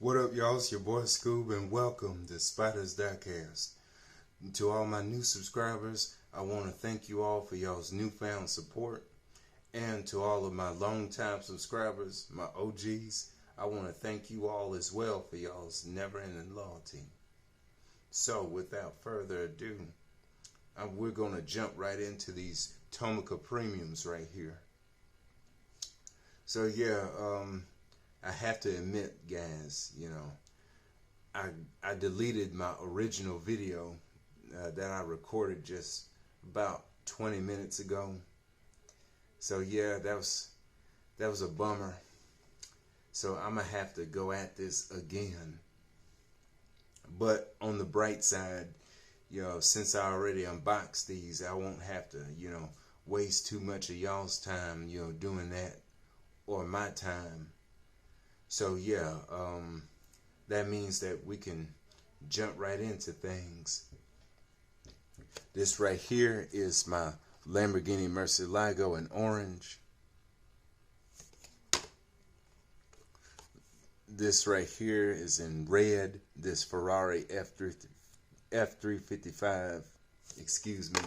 What up, y'all? It's your boy Scoob, and welcome to Spider's Diecast. To all my new subscribers, I want to thank you all for y'all's newfound support. And to all of my longtime subscribers, my OGs, I want to thank you all as well for y'all's never-ending loyalty. So, without further ado, we're going to jump right into these Tomica Premiums right here. So, yeah, I have to admit, guys, I deleted my original video that I recorded just about 20 minutes ago. So yeah, that was a bummer. So I'm gonna have to go at this again. But on the bright side, since I already unboxed these, I won't have to, waste too much of y'all's time, doing that, or my time. So yeah, that means that we can jump right into things. This right here is my Lamborghini Murcielago in orange. This right here is in red. This Ferrari F355, excuse me.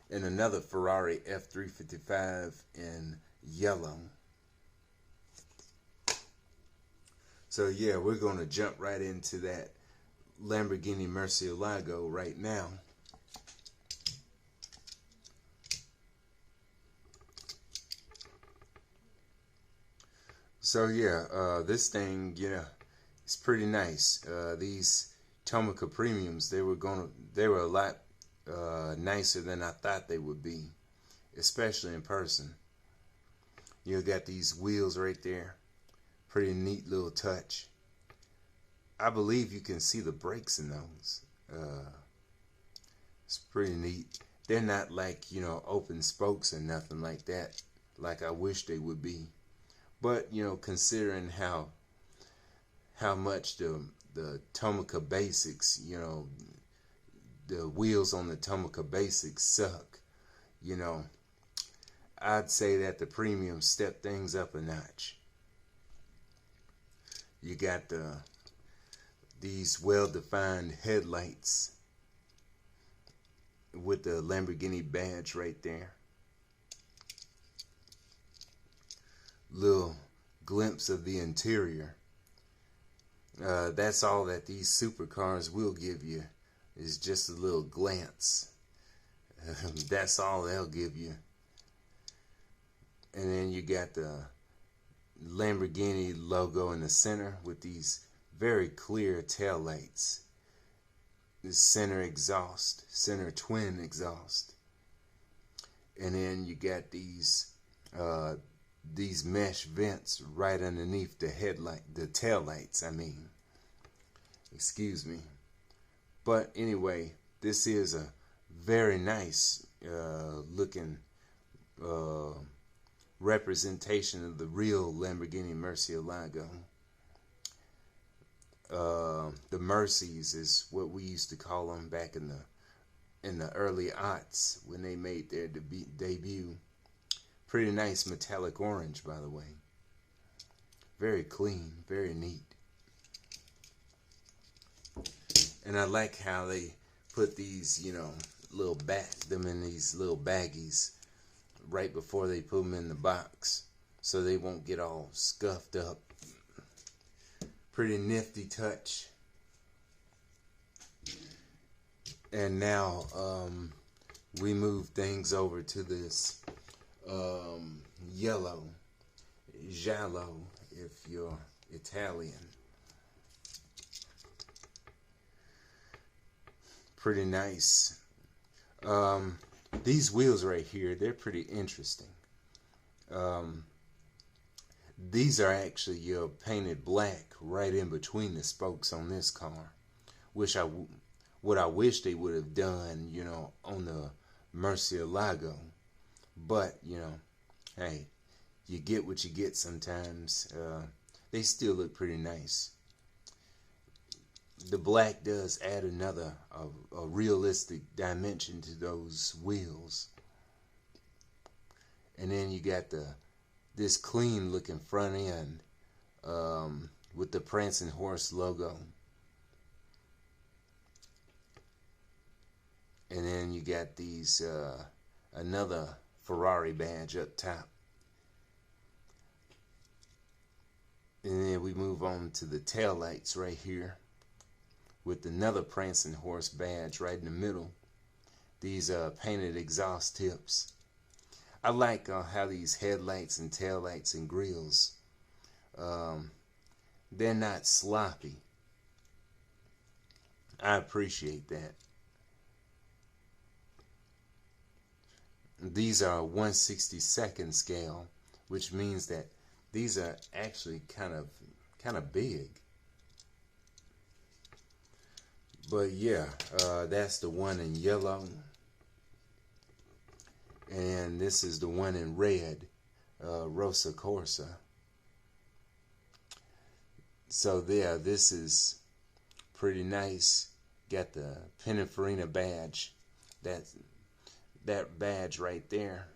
And another Ferrari F355 in yellow. So yeah, we're going to jump right into that Lamborghini Murcielago right now. So yeah, this thing, it's pretty nice. These Tomica Premiums, they were a lot nicer than I thought they would be, especially in person. You got these wheels right there. Pretty neat little touch. I believe you can see the brakes in those. It's pretty neat. They're not like, open spokes or nothing like that, like I wish they would be. But, considering how much the Tomica Basics, the wheels on the Tomica Basics suck, I'd say that the Premium step things up a notch. You got these well-defined headlights with the Lamborghini badge right there. Little glimpse of the interior. That's all that these supercars will give you, is just a little glance. That's all they'll give you. And then you got the Lamborghini logo in the center with these very clear tail lights. This center exhaust, center twin exhaust. And then you got these mesh vents right underneath the tail lights, excuse me. But anyway, this is a very nice looking representation of the real Lamborghini Murcielago. The Mercies is what we used to call them back in the early aughts when they made their debut. Pretty nice metallic orange, by the way. Very clean, very neat. And I like how they put these, them in these little baggies right before they put them in the box, so they won't get all scuffed up. Pretty nifty touch. And now we move things over to this yellow, giallo if you're Italian. Pretty nice. These wheels right here, they're pretty interesting. These are actually painted black right in between the spokes on this car. What I wish they would have done, on the Murcielago. But, hey, you get what you get sometimes. They still look pretty nice. The black does add a realistic dimension to those wheels. And then you got this clean looking front end. with the prancing horse logo. And then you got these another Ferrari badge up top. And then we move on to the tail lights right here with another prancing horse badge right in the middle. These painted exhaust tips. I like how these headlights and tail lights and grills, they're not sloppy. I appreciate that. These are a 1/62nd scale, which means that these are actually kind of big. But yeah, that's the one in yellow. And this is the one in red, Rosa Corsa. So yeah, this is pretty nice. Got the Pininfarina badge. That badge right there.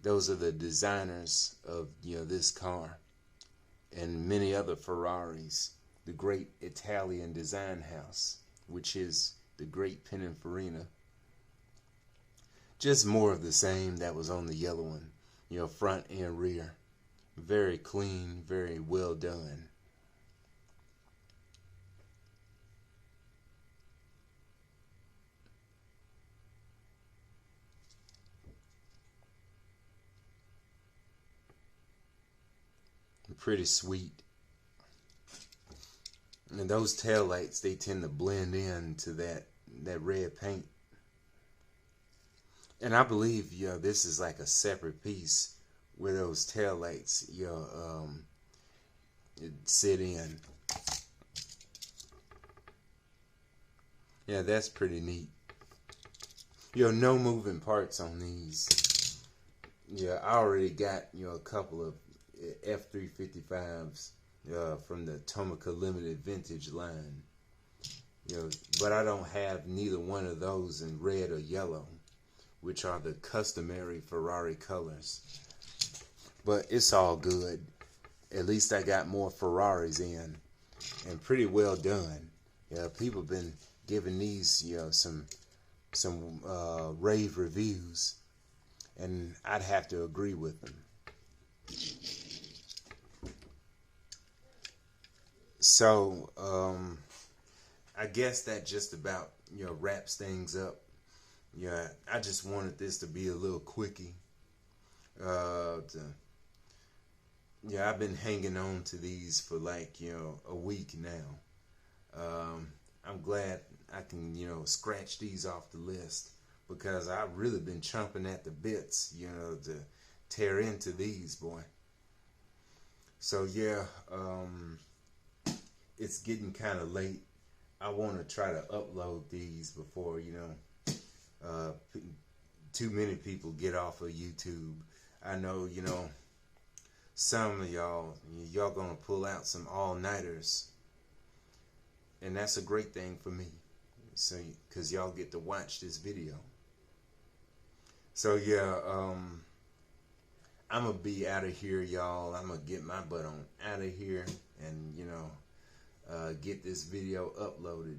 Those are the designers of this car and many other Ferraris. The great Italian design house, which is the great Pininfarina. Just more of the same that was on the yellow one, front and rear. Very clean, very well done. Pretty sweet. And those tail lights, they tend to blend in to that red paint. And I believe this is like a separate piece where those tail lights sit in. Yeah, that's pretty neat. No moving parts on these. Yeah, I already got a couple of F355s from the Tomica Limited Vintage line. But I don't have neither one of those in red or yellow, which are the customary Ferrari colors. But it's all good. At least I got more Ferraris in, and pretty well done. People have been giving these some rave reviews, and I'd have to agree with them. So I guess that just about wraps things up. I just wanted this to be a little quickie. I've been hanging on to these for like a week now. I'm glad I can scratch these off the list, because I've really been chomping at the bits to tear into these, boy. So yeah, it's getting kind of late. I want to try to upload these before too many people get off of YouTube. I know some of y'all gonna pull out some all-nighters, and that's a great thing for me, so because y'all get to watch this video. So yeah, I'm gonna be out of here, y'all. I'm gonna get my butt on out of here and get this video uploaded,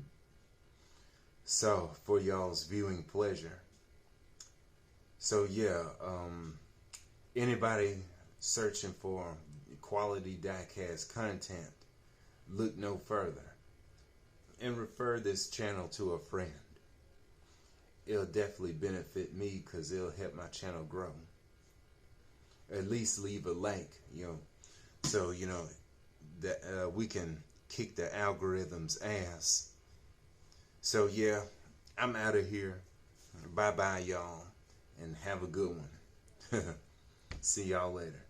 so for y'all's viewing pleasure. So yeah, anybody searching for quality diecast content, look no further, and refer this channel to a friend. It'll definitely benefit me, because it'll help my channel grow. At least leave a like, so that we can kick the algorithm's ass. So yeah, I'm out of here. Bye bye, y'all, and have a good one. See y'all later.